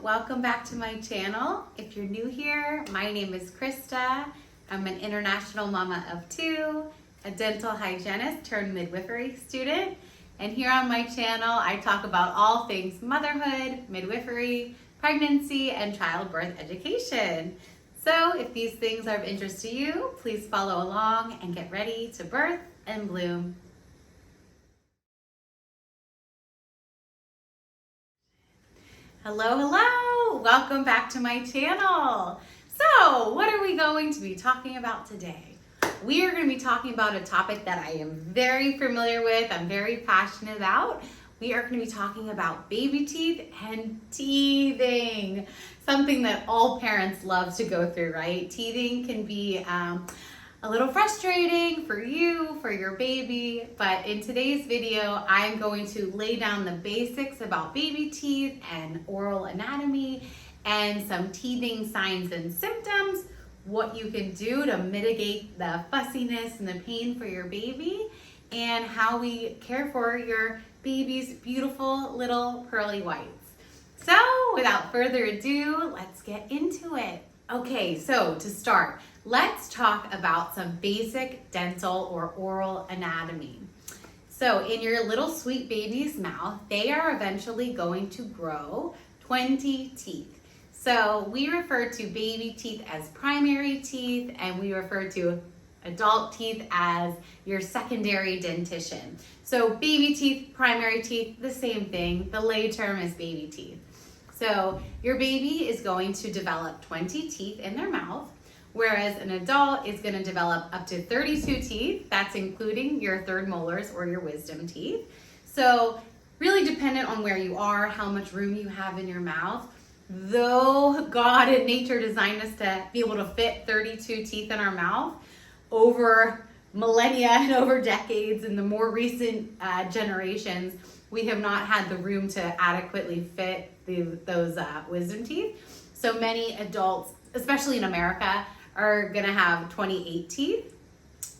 welcome back to my channel. If you're new here, my name is Krista. I'm an international mama of two, a dental hygienist turned midwifery student. And here on my channel, I talk about all things motherhood, midwifery, pregnancy, and childbirth education. So if these things are of interest to you, please follow along and get ready to birth and bloom. Hello, welcome back to my channel. So what are we going to be talking about today? We are going to be talking about a topic that I am very familiar with, I'm very passionate about. We are going to be talking about baby teeth and teething, something that all parents love to go through, right? Teething can be a little frustrating for you, for your baby, but in today's video, I'm going to lay down the basics about baby teeth and oral anatomy and some teething signs and symptoms, what you can do to mitigate the fussiness and the pain for your baby, and how we care for your baby's beautiful little pearly whites. So without further ado, let's get into it. Okay, so to start, let's talk about some basic dental or oral anatomy. So in your little sweet baby's mouth, they are eventually going to grow 20 teeth. So we refer to baby teeth as primary teeth, and we refer to adult teeth as your secondary dentition. So baby teeth, primary teeth, the same thing. The lay term is baby teeth. So your baby is going to develop 20 teeth in their mouth, whereas an adult is going to develop up to 32 teeth. That's including your third molars or your wisdom teeth. So really dependent on where you are, how much room you have in your mouth. Though God and nature designed us to be able to fit 32 teeth in our mouth, over millennia and over decades, in the more recent generations, we have not had the room to adequately fit those wisdom teeth. So many adults, especially in America, are gonna have 28 teeth.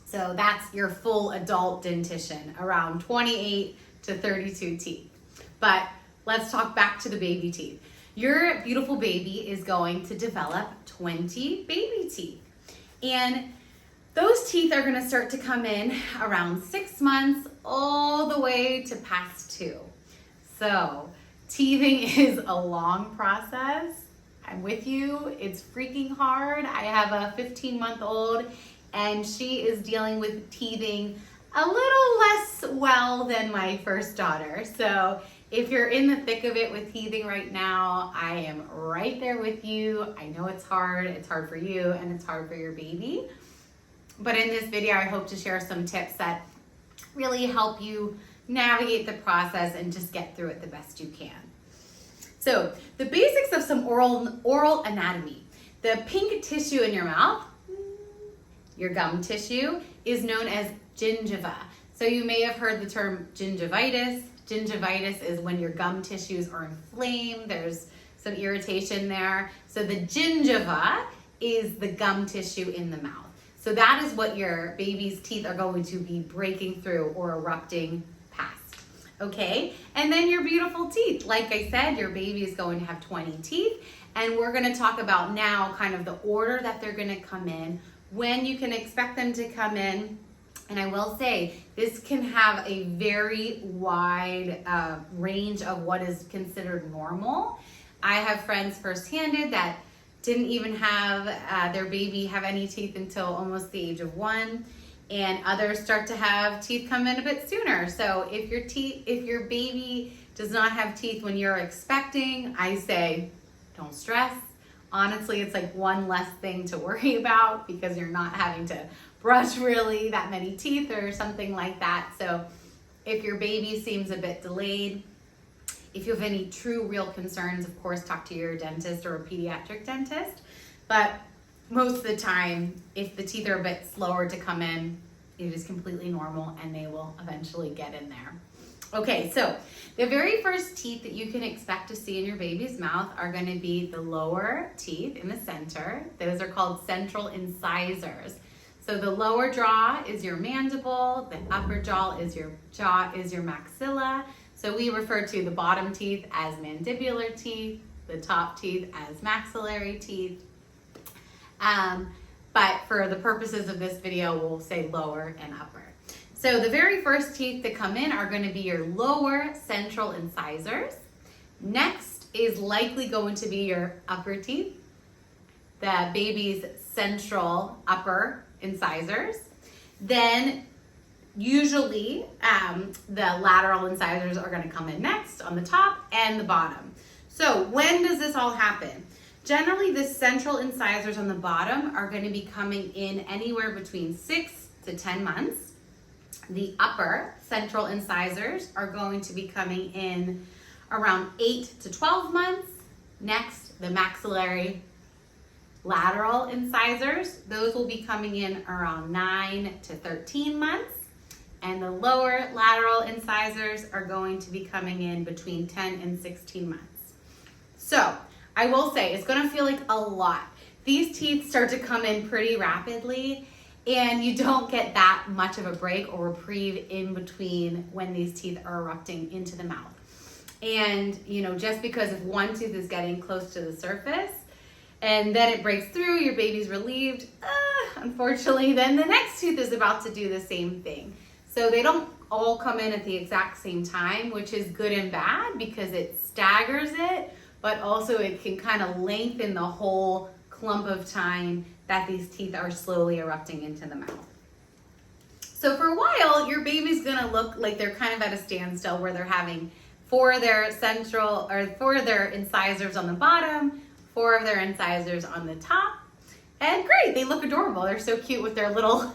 So that's your full adult dentition, around 28 to 32 teeth. But let's talk back to the baby teeth. Your beautiful baby is going to develop 20 baby teeth. And those teeth are gonna start to come in around 6 months all the way to past 2. So teething is a long process. I'm with you, it's freaking hard. I have a 15-month-old and she is dealing with teething a little less well than my first daughter. So if you're in the thick of it with teething right now, I am right there with you. I know it's hard for you and it's hard for your baby. But in this video, I hope to share some tips that really help you navigate the process and just get through it the best you can. So the basics of some oral anatomy. The pink tissue in your mouth, your gum tissue, is known as gingiva. So you may have heard the term gingivitis. Gingivitis is when your gum tissues are inflamed, there's some irritation there. So the gingiva is the gum tissue in the mouth. So that is what your baby's teeth are going to be breaking through or erupting past. Okay, and then your beautiful teeth. Like I said, your baby is going to have 20 teeth, and we're going to talk about now kind of the order that they're going to come in, when you can expect them to come in. And I will say, this can have a very wide range of what is considered normal. I have friends first-handed that didn't even have their baby have any teeth until almost the age of 1. And others start to have teeth come in a bit sooner. So if your baby does not have teeth when you're expecting, I say, don't stress. Honestly, it's like one less thing to worry about because you're not having to brush really that many teeth or something like that. So if your baby seems a bit delayed, if you have any true real concerns, of course, talk to your dentist or a pediatric dentist. But most of the time, if the teeth are a bit slower to come in, it is completely normal and they will eventually get in there. Okay, so the very first teeth that you can expect to see in your baby's mouth are going to be the lower teeth in the center. Those are called central incisors. So the lower jaw is your mandible, the upper jaw is your maxilla. So we refer to the bottom teeth as mandibular teeth, the top teeth as maxillary teeth. But for the purposes of this video, we'll say lower and upper. So the very first teeth that come in are going to be your lower central incisors. Next is likely going to be your upper teeth, the baby's central upper incisors. Then usually the lateral incisors are going to come in next on the top and the bottom. So when does this all happen? Generally, the central incisors on the bottom are going to be coming in anywhere between 6 to 10 months. The upper central incisors are going to be coming in around 8 to 12 months. Next, the maxillary lateral incisors, those will be coming in around 9 to 13 months. And the lower lateral incisors are going to be coming in between 10 and 16 months. So I will say it's going to feel like a lot. These teeth start to come in pretty rapidly, and you don't get that much of a break or reprieve in between when these teeth are erupting into the mouth. And just because if one tooth is getting close to the surface and then it breaks through, your baby's relieved, unfortunately, then the next tooth is about to do the same thing. So they don't all come in at the exact same time, which is good and bad because it staggers it, but also it can kind of lengthen the whole clump of time that these teeth are slowly erupting into the mouth. So for a while, your baby's gonna look like they're kind of at a standstill where they're having 4 of their incisors on the bottom, 4 of their incisors on the top. And great, they look adorable. They're so cute with their little,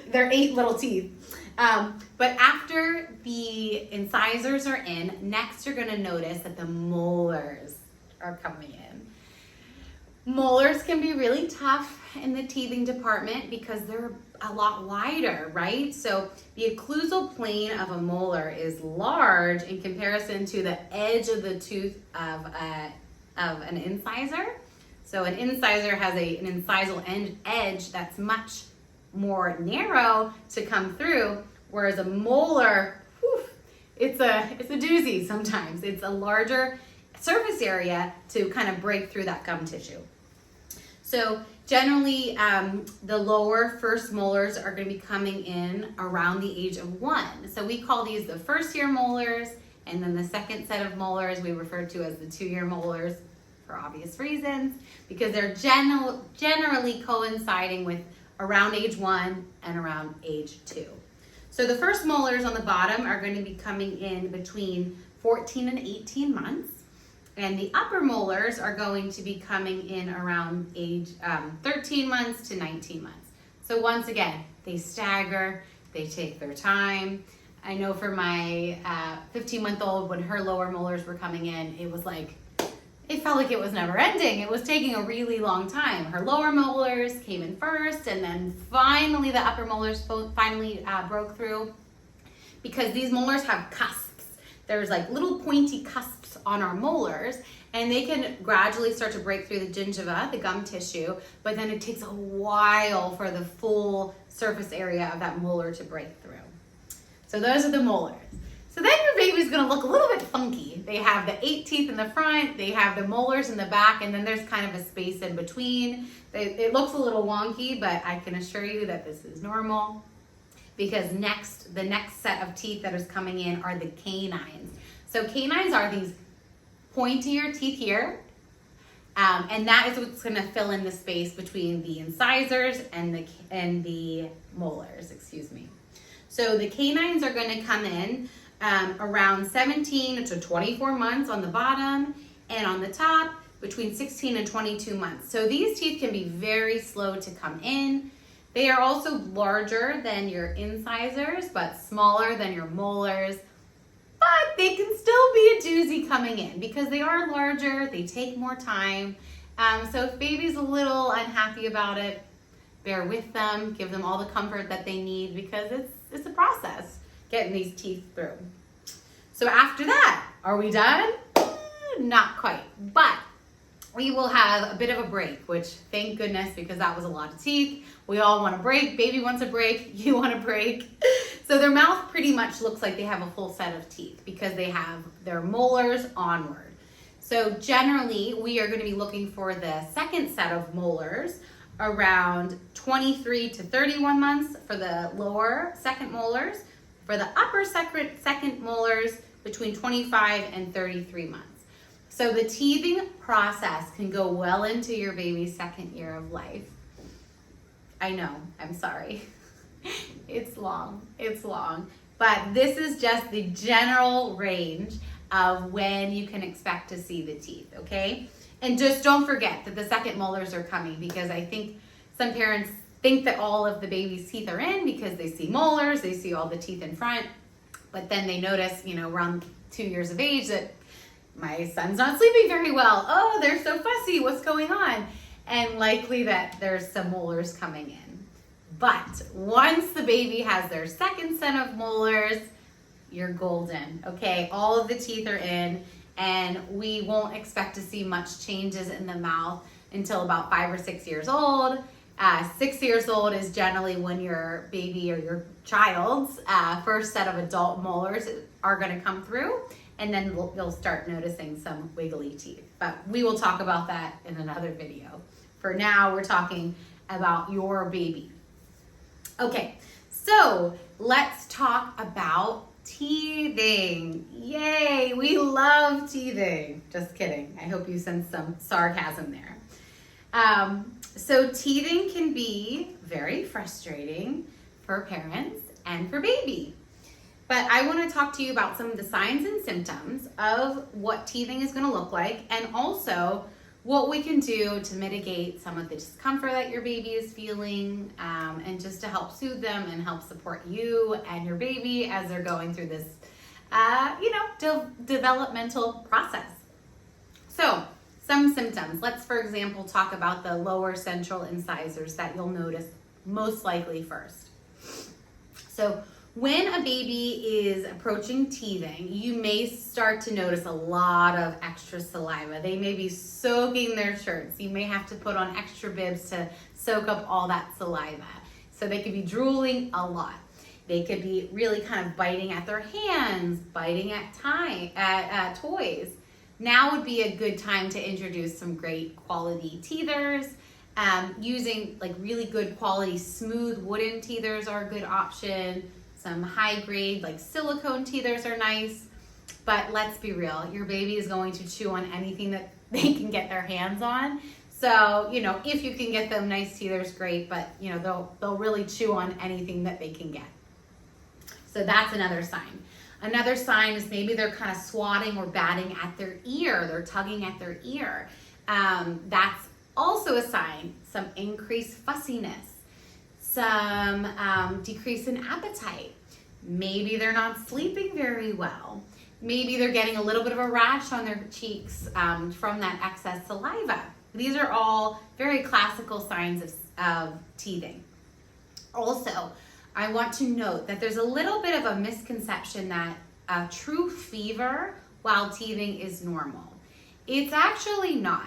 their 8 little teeth. But after the incisors are in, next you're gonna notice that the molars are coming in. Molars can be really tough in the teething department because they're a lot wider, right? So the occlusal plane of a molar is large in comparison to the edge of the tooth of an incisor. So an incisor has an incisal edge that's much more narrow to come through, whereas a molar, it's a doozy sometimes. It's a larger surface area to kind of break through that gum tissue. So generally, the lower first molars are going to be coming in around the age of 1. So we call these the first year molars, and then the second set of molars we refer to as the 2-year molars for obvious reasons, because they're generally coinciding with around age 1 and around age 2. So the first molars on the bottom are going to be coming in between 14 and 18 months. And the upper molars are going to be coming in around age 13 months to 19 months. So once again, they stagger, they take their time. I know for my 15-month-old, when her lower molars were coming in, it felt like it was never ending. It was taking a really long time. Her lower molars came in first, and then finally the upper molars finally broke through, because these molars have cusps. There's like little pointy cusps on our molars, and they can gradually start to break through the gingiva, the gum tissue, but then it takes a while for the full surface area of that molar to break through. So those are the molars. So then your baby's gonna look a little bit funky. They have the 8 teeth in the front, they have the molars in the back, and then there's kind of a space in between. It looks a little wonky, but I can assure you that this is normal, because the next set of teeth that is coming in are the canines. So canines are these pointier teeth here, and that is what's gonna fill in the space between the incisors and the molars, excuse me. So the canines are gonna come in around 17 to 24 months on the bottom, and on the top, between 16 and 22 months. So these teeth can be very slow to come in. They are also larger than your incisors, but smaller than your molars. But they can still be a doozy coming in because they are larger, they take more time. So if baby's a little unhappy about it, bear with them, give them all the comfort that they need, because it's a process getting these teeth through. So after that, are we done? Not quite, but we will have a bit of a break, which thank goodness, because that was a lot of teeth. We all want a break. Baby wants a break. You want a break. So their mouth pretty much looks like they have a full set of teeth because they have their molars onward. So generally, we are going to be looking for the second set of molars around 23 to 31 months for the lower second molars. For the upper second molars, between 25 and 33 months. So the teething process can go well into your baby's second year of life. I know, I'm sorry. It's long, but this is just the general range of when you can expect to see the teeth, okay? And just don't forget that the second molars are coming, because I think some parents think that all of the baby's teeth are in because they see molars, they see all the teeth in front, but then they notice, around 2 years of age that my son's not sleeping very well. Oh, they're so fussy, what's going on? And likely that there's some molars coming in. But once the baby has their second set of molars, you're golden, okay? All of the teeth are in, and we won't expect to see much changes in the mouth until about 5 or 6 years old. 6 years old is generally when your baby or your child's first set of adult molars are going to come through, and then you'll start noticing some wiggly teeth. But we will talk about that in another video. For now, we're talking about your baby. Okay, so let's talk about teething. Yay, we love teething. Just kidding. I hope you sense some sarcasm there. So teething can be very frustrating for parents and for baby. But I want to talk to you about some of the signs and symptoms of what teething is going to look like, and also what we can do to mitigate some of the discomfort that your baby is feeling, and just to help soothe them and help support you and your baby as they're going through this, developmental process. So, some symptoms. Let's, for example, talk about the lower central incisors that you'll notice most likely first. So, when a baby is approaching teething, you may start to notice a lot of extra saliva. They may be soaking their shirts. You may have to put on extra bibs to soak up all that saliva. So they could be drooling a lot. They could be really kind of biting at their hands, biting at toys. Now would be a good time to introduce some great quality teethers. Using like really good quality smooth wooden teethers are a good option. Some high grade like silicone teethers are nice, but let's be real, your baby is going to chew on anything that they can get their hands on. So, if you can get them nice teethers, great, but they'll really chew on anything that they can get. So that's another sign. Another sign is maybe they're kind of swatting or batting at their ear, they're tugging at their ear. That's also a sign. Some increased fussiness. Some decrease in appetite. Maybe they're not sleeping very well. Maybe they're getting a little bit of a rash on their cheeks from that excess saliva. These are all very classical signs of teething. Also, I want to note that there's a little bit of a misconception that a true fever while teething is normal. It's actually not.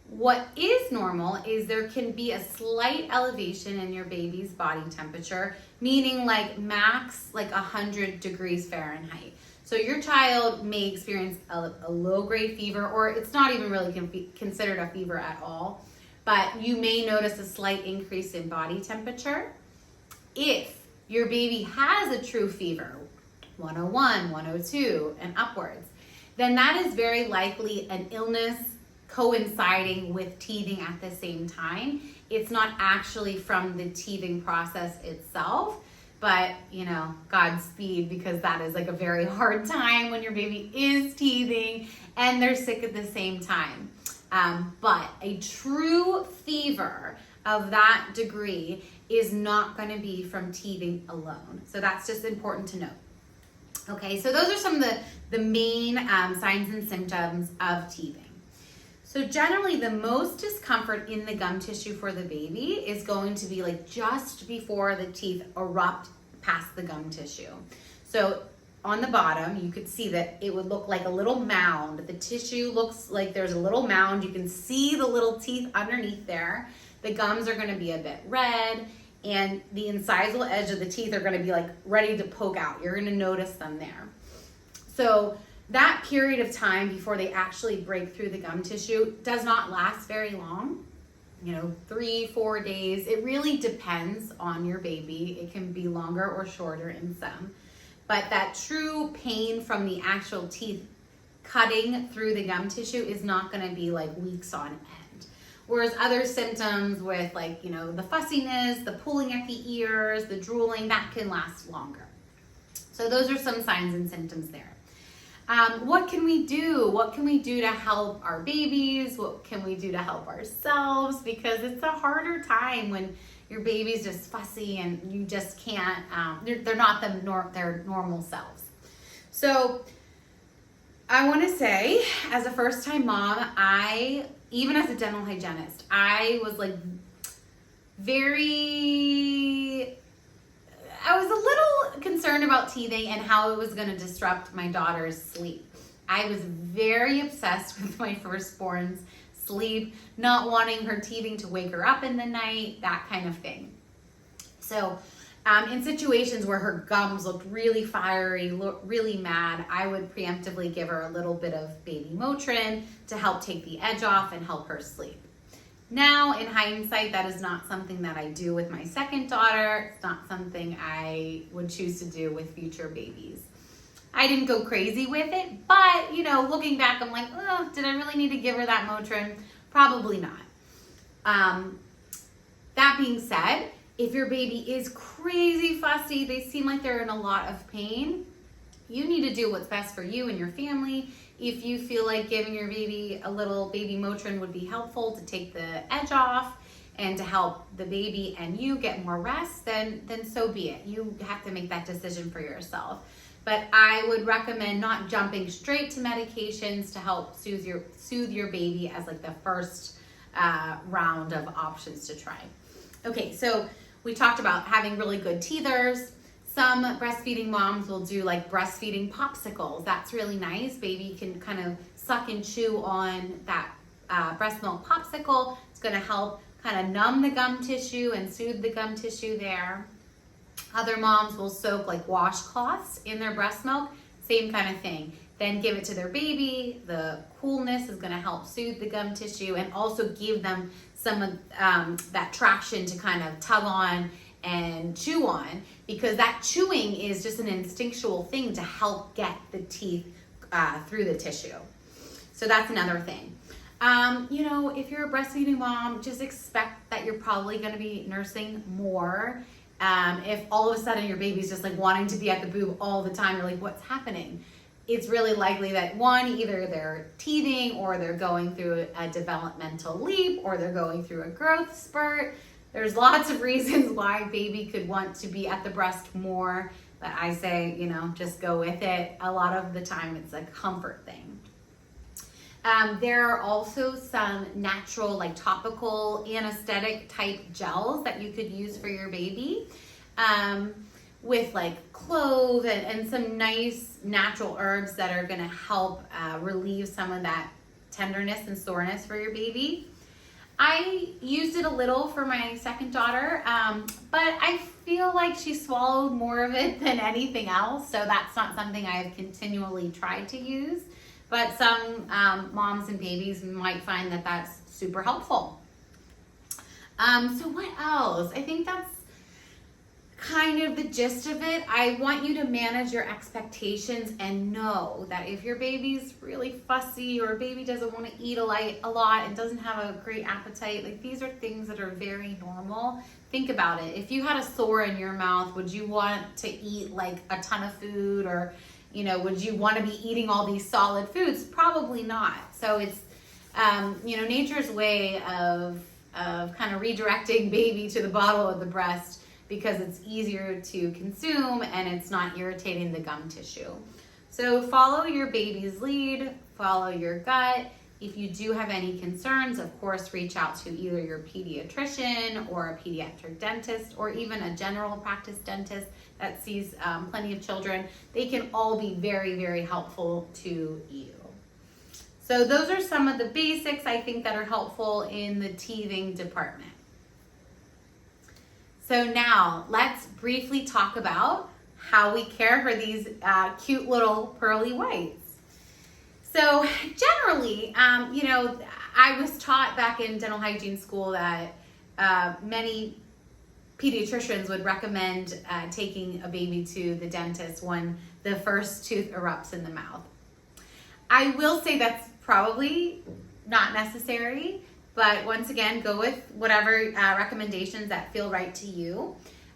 What is normal is there can be a slight elevation in your baby's body temperature, meaning like max 100 degrees Fahrenheit. So your child may experience a low-grade fever, or it's not even really considered a fever at all, but you may notice a slight increase in body temperature. If your baby has a true fever, 101, 102, and upwards, then that is very likely an illness coinciding with teething at the same time. It's not actually from the teething process itself, but Godspeed, because that is like a very hard time when your baby is teething and they're sick at the same time. But a true fever of that degree is not going to be from teething alone. So that's just important to note. Okay, so those are some of the main signs and symptoms of teething. So generally the most discomfort in the gum tissue for the baby is going to be like just before the teeth erupt past the gum tissue. So on the bottom, you could see that it would look like a little mound. The tissue looks like there's a little mound. You can see the little teeth underneath there. The gums are gonna be a bit red, and the incisal edge of the teeth are gonna be like ready to poke out. You're gonna notice them there. So that period of time before they actually break through the gum tissue does not last very long. 3-4 days. It really depends on your baby. It can be longer or shorter in some. But that true pain from the actual teeth cutting through the gum tissue is not going to be like weeks on end. Whereas other symptoms with the fussiness, the pulling at the ears, the drooling, that can last longer. So those are some signs and symptoms there. What can we do? What can we do to help our babies? What can we do to help ourselves? Because it's a harder time when your baby's just fussy and you just can't, they're not their normal selves. So I want to say, as a first-time mom, even as a dental hygienist, I was I was a little concerned about teething and how it was going to disrupt my daughter's sleep. I was very obsessed with my firstborn's sleep, not wanting her teething to wake her up in the night, that kind of thing. So in situations where her gums looked really fiery, really mad, I would preemptively give her a little bit of baby Motrin to help take the edge off and help her sleep. Now, in hindsight, that is not something that I do with my second daughter. It's not something I would choose to do with future babies. I didn't go crazy with it, but, looking back, I'm like, oh, did I really need to give her that Motrin? Probably not. That being said, if your baby is crazy fussy, they seem like they're in a lot of pain, you need to do what's best for you and your family. If you feel like giving your baby a little baby Motrin would be helpful to take the edge off and to help the baby and you get more rest, then so be it. You have to make that decision for yourself. But I would recommend not jumping straight to medications to help soothe your baby as the first round of options to try. Okay, so we talked about having really good teethers. Some breastfeeding moms will do breastfeeding popsicles. That's really nice. Baby can kind of suck and chew on that breast milk popsicle. It's going to help kind of numb the gum tissue and soothe the gum tissue there. Other moms will soak washcloths in their breast milk. Same kind of thing. Then give it to their baby. The coolness is going to help soothe the gum tissue and also give them some of that traction to kind of tug on and chew on, because that chewing is just an instinctual thing to help get the teeth through the tissue. So that's another thing. If you're a breastfeeding mom, just expect that you're probably going to be nursing more. If all of a sudden your baby's just wanting to be at the boob all the time, you're like, what's happening? It's really likely that either they're teething or they're going through a developmental leap or they're going through a growth spurt. There's lots of reasons why baby could want to be at the breast more, but I say, just go with it. A lot of the time it's a comfort thing. There are also some natural, topical anesthetic type gels that you could use for your baby with clove and some nice natural herbs that are going to help relieve some of that tenderness and soreness for your baby. I used it a little for my second daughter, but I feel like she swallowed more of it than anything else, so that's not something I've continually tried to use. But some moms and babies might find that that's super helpful. So what else? I think that's kind of the gist of it. I want you to manage your expectations and know that if your baby's really fussy or a baby doesn't want to eat a lot and doesn't have a great appetite, these are things that are very normal. Think about it. If you had a sore in your mouth, would you want to eat a ton of food, or would you want to be eating all these solid foods? Probably not. So it's nature's way of kind of redirecting baby to the bottle of the breast, because it's easier to consume and it's not irritating the gum tissue. So follow your baby's lead, follow your gut. If you do have any concerns, of course, reach out to either your pediatrician or a pediatric dentist, or even a general practice dentist that sees plenty of children. They can all be very, very helpful to you. So those are some of the basics I think that are helpful in the teething department. So now let's briefly talk about how we care for these cute little pearly whites. So generally, I was taught back in dental hygiene school that many pediatricians would recommend taking a baby to the dentist when the first tooth erupts in the mouth. I will say that's probably not necessary, but once again, go with whatever recommendations that feel right to you.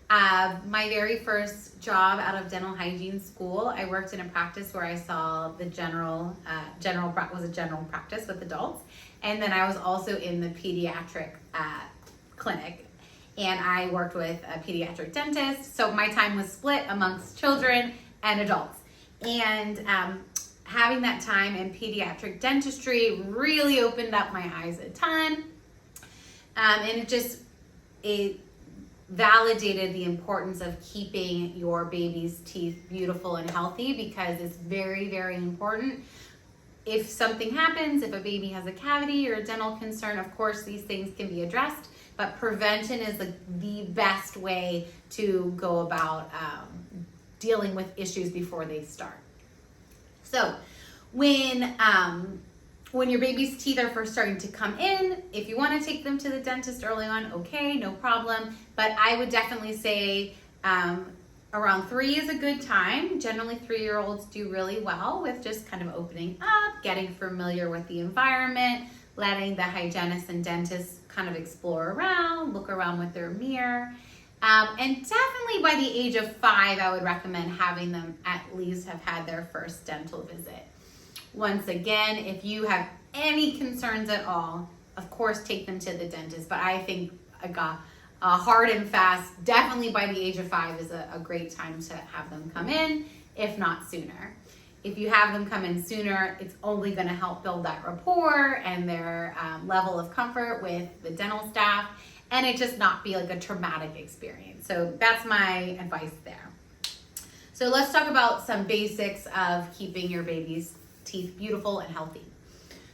My very first job out of dental hygiene school, I worked in a practice where I saw the general practice with adults, and then I was also in the pediatric clinic, and I worked with a pediatric dentist. So my time was split amongst children and adults, and having that time in pediatric dentistry really opened up my eyes a ton, and it validated the importance of keeping your baby's teeth beautiful and healthy, because it's very, very important. If something happens, if a baby has a cavity or a dental concern, of course these things can be addressed, but prevention is the best way to go about dealing with issues before they start. So when your baby's teeth are first starting to come in, if you want to take them to the dentist early on, okay, no problem. But I would definitely say around 3 is a good time. Generally, 3-year-olds do really well with just kind of opening up, getting familiar with the environment, letting the hygienist and dentist kind of explore around, look around with their mirror. And definitely by the age of 5, I would recommend having them at least have had their first dental visit. Once again, if you have any concerns at all, of course, take them to the dentist. But I think hard and fast, definitely by the age of 5 is a great time to have them come in, if not sooner. If you have them come in sooner, it's only going to help build that rapport and their level of comfort with the dental staff, and it just not be like a traumatic experience. So that's my advice there. So let's talk about some basics of keeping your baby's teeth beautiful and healthy.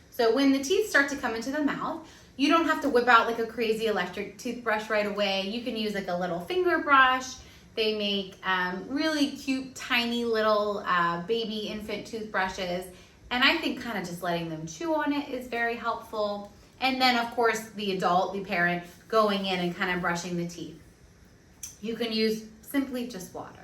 So when the teeth start to come into the mouth, you don't have to whip out like a crazy electric toothbrush right away. You can use like a little finger brush. They make really cute, tiny little baby infant toothbrushes. And I think kind of just letting them chew on it is very helpful. And then of course the adult, the parent, going in and kind of brushing the teeth. You can use simply just water.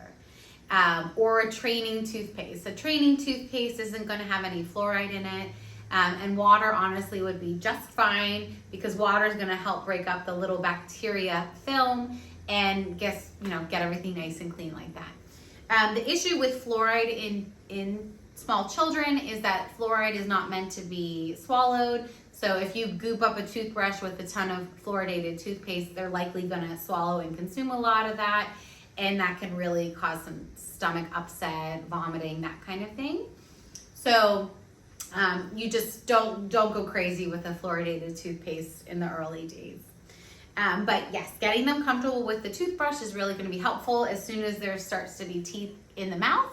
Or a training toothpaste. A training toothpaste isn't going to have any fluoride in it, and water honestly would be just fine, because water is going to help break up the little bacteria film and get everything nice and clean like that. The issue with fluoride in small children is that fluoride is not meant to be swallowed. So if you goop up a toothbrush with a ton of fluoridated toothpaste, they're likely going to swallow and consume a lot of that. And that can really cause some stomach upset, vomiting, that kind of thing. So you just don't go crazy with a fluoridated toothpaste in the early days. But yes, getting them comfortable with the toothbrush is really going to be helpful as soon as there starts to be teeth in the mouth.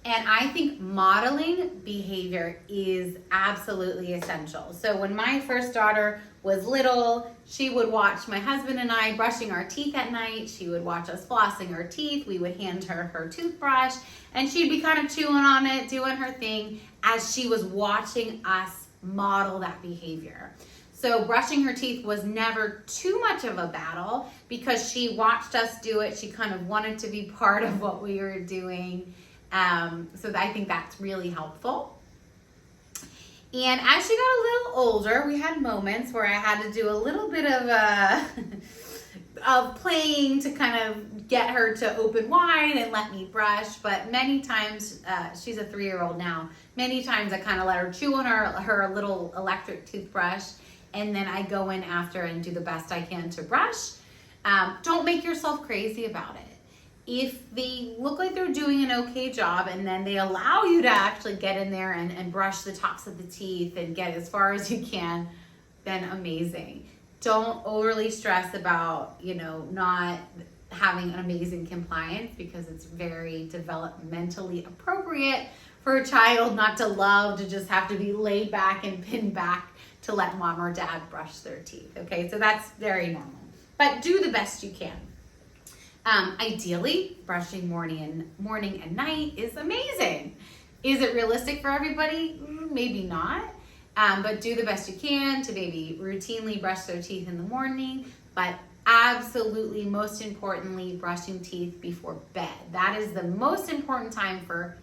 And I think modeling behavior is absolutely essential. So when my first daughter was little, she would watch my husband and I brushing our teeth at night. She would watch us flossing our teeth. We would hand her toothbrush, and she'd be kind of chewing on it, doing her thing as she was watching us model that behavior. So brushing her teeth was never too much of a battle because she watched us do it. She kind of wanted to be part of what we were doing. So I think that's really helpful. And as she got a little older, we had moments where I had to do a little bit of playing to kind of get her to open wide and let me brush. But many times, she's a 3-year-old now, many times I kind of let her chew on her little electric toothbrush, and then I go in after and do the best I can to brush. Don't make yourself crazy about it. If they look like they're doing an okay job and then they allow you to actually get in there and brush the tops of the teeth and get as far as you can, then amazing. Don't overly stress about, not having an amazing compliance, because it's very developmentally appropriate for a child not to love to just have to be laid back and pinned back to let mom or dad brush their teeth. Okay, so that's very normal. But do the best you can. Ideally, brushing morning and night is amazing. Is it realistic for everybody? Maybe not. But do the best you can to maybe routinely brush their teeth in the morning, but absolutely, most importantly, brushing teeth before bed. That is the most important time for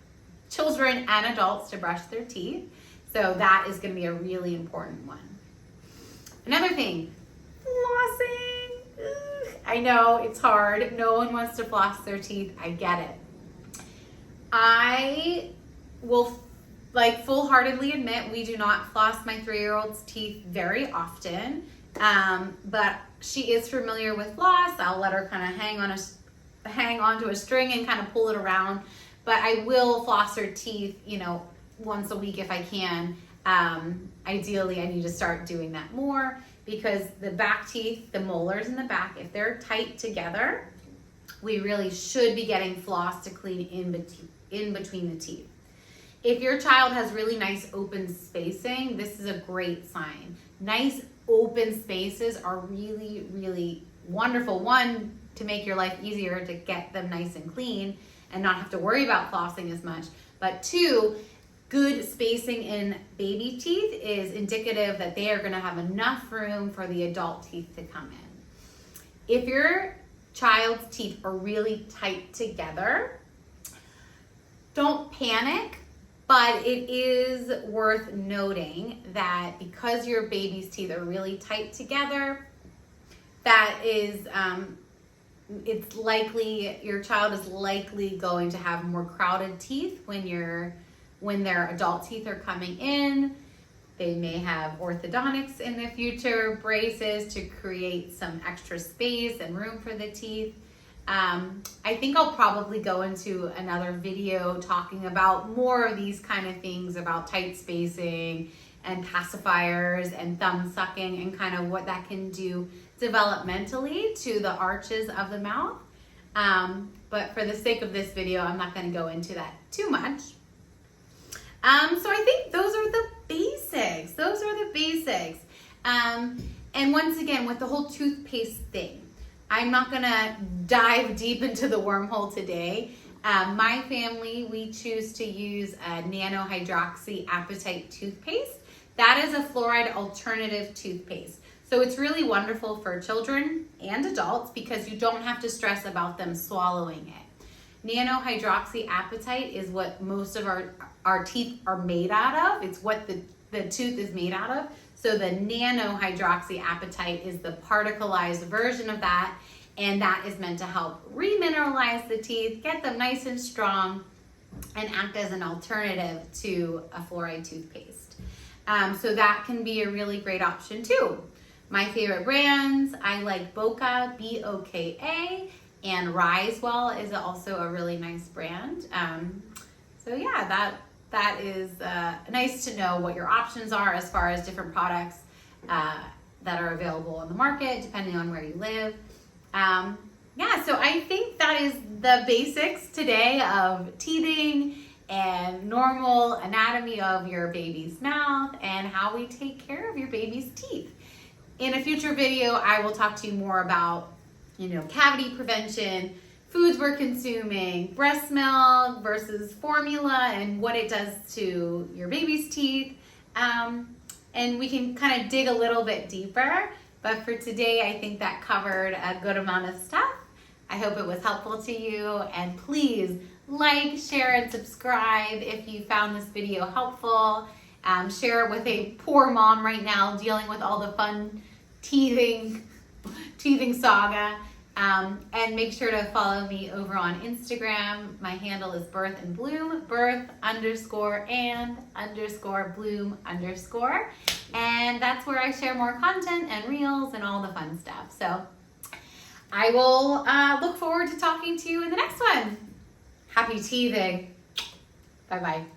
children and adults to brush their teeth. So that is going to be a really important one. Another thing, flossing. I know it's hard. No one wants to floss their teeth. I get it. I will full-heartedly admit we do not floss my 3-year-old's teeth very often, but she is familiar with floss. I'll let her kind of hang onto a string and kind of pull it around, but I will floss her teeth, once a week if I can. Ideally, I need to start doing that more because the back teeth, the molars in the back, if they're tight together, we really should be getting floss to clean in between the teeth. If your child has really nice open spacing, this is a great sign. Nice open spaces are really, really wonderful. One, to make your life easier to get them nice and clean and not have to worry about flossing as much. But two, good spacing in baby teeth is indicative that they are going to have enough room for the adult teeth to come in. If your child's teeth are really tight together, don't panic. But it is worth noting that because your baby's teeth are really tight together, that is, it's likely, your child is likely going to have more crowded teeth when their adult teeth are coming in. They may have orthodontics in the future, braces to create some extra space and room for the teeth. I think I'll probably go into another video talking about more of these kind of things about tight spacing and pacifiers and thumb sucking and kind of what that can do developmentally to the arches of the mouth. But for the sake of this video, I'm not going to go into that too much. So I think those are the basics. And once again, with the whole toothpaste thing, I'm not gonna dive deep into the wormhole today. My family, we choose to use a nano-hydroxyapatite toothpaste. That is a fluoride alternative toothpaste. So it's really wonderful for children and adults because you don't have to stress about them swallowing it. Nano-hydroxyapatite is what most of our teeth are made out of. It's what the tooth is made out of. So the nano-hydroxyapatite is the particleized version of that, and that is meant to help remineralize the teeth, get them nice and strong, and act as an alternative to a fluoride toothpaste. So that can be a really great option too. My favorite brands, I like Boka, B-O-K-A, and Risewell is also a really nice brand. So yeah, that is nice to know what your options are as far as different products that are available on the market, depending on where you live. Yeah, so I think that is the basics today of teething and normal anatomy of your baby's mouth and how we take care of your baby's teeth. In a future video, I will talk to you more about, cavity prevention, foods we're consuming, breast milk versus formula and what it does to your baby's teeth. And we can kind of dig a little bit deeper. But for today, I think that covered a good amount of stuff. I hope it was helpful to you. And please like, share, and subscribe if you found this video helpful. Share it with a poor mom right now dealing with all the fun teething saga. And make sure to follow me over on Instagram. My handle is Birth and Bloom, birth_and_bloom_. And that's where I share more content and reels and all the fun stuff. So I will look forward to talking to you in the next one. Happy teething. Bye-bye.